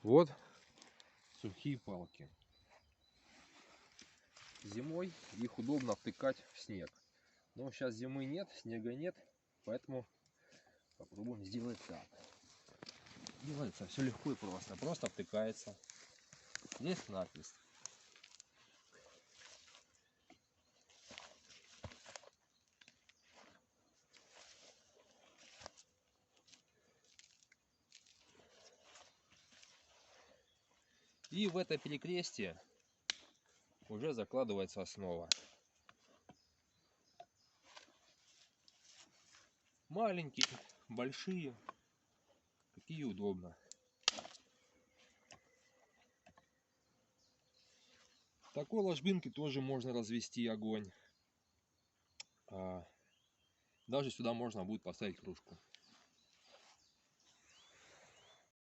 Вот сухие палки. Зимой их удобно втыкать в снег. Но сейчас зимы нет, снега нет, поэтому попробуем сделать так. Делается все легко и просто. Просто втыкается. Здесь накрест. И в это перекрестие уже закладывается основа. Маленькие, большие, какие удобно. В такой ложбинке тоже можно развести огонь. Даже сюда можно будет поставить кружку.